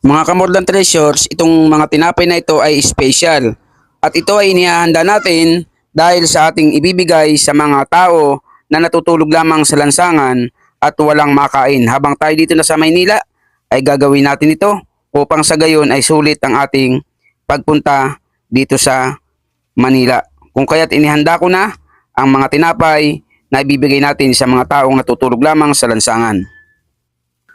Mga Kamordan Treasures, itong mga tinapay na ito ay special. At ito ay inihahanda natin dahil sa ating ibibigay sa mga tao na natutulog lamang sa lansangan at walang makain. Habang tayo dito na sa Maynila, ay gagawin natin ito upang sa gayon ay sulit ang ating pagpunta dito sa Manila. Kung kaya't inihanda ko na ang mga tinapay na ibibigay natin sa mga taong natutulog lamang sa lansangan.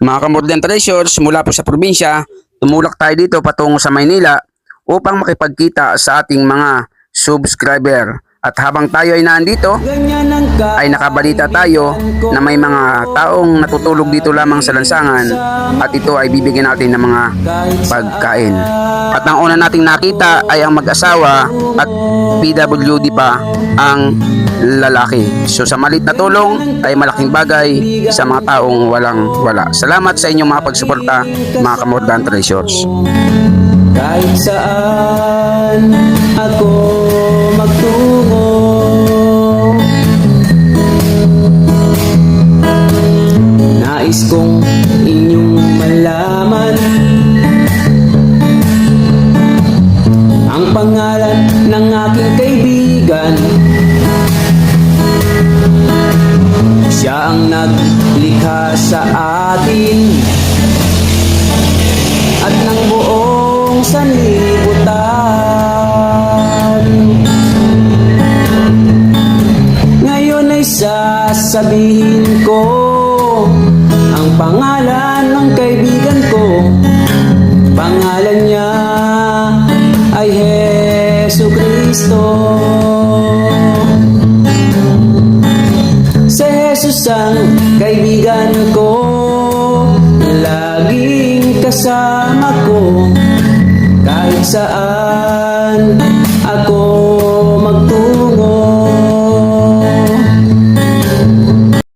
Mga Kamordan Treasures, mula po sa probinsya, tumulak tayo dito patungo sa Maynila upang makipagkita sa ating mga subscriber. At habang tayo ay nandito, ay nakabalita tayo na may mga taong natutulog dito lamang sa lansangan at ito ay bibigyan natin ng mga pagkain. At ang una nating nakita ay ang mag-asawa at PWD pa ang lalaki. So sa malit na tulong ay malaking bagay sa mga taong walang-wala. Salamat sa inyong mga pagsuporta, mga Kamordan Treasures. Kahit saan ako magtungo, nais kong inyong malaman ang pangalan ng aking kaibigan. Siya ang naglikha sa atin at ng buong sanlibutan. Ngayon ay sasabihin ko ang pangalan ng kaibigan ko. Pangalan niya ay Jesucristo. Si Jesus ang kaibigan ko, laging kasama ko kahit saan ako magtungo.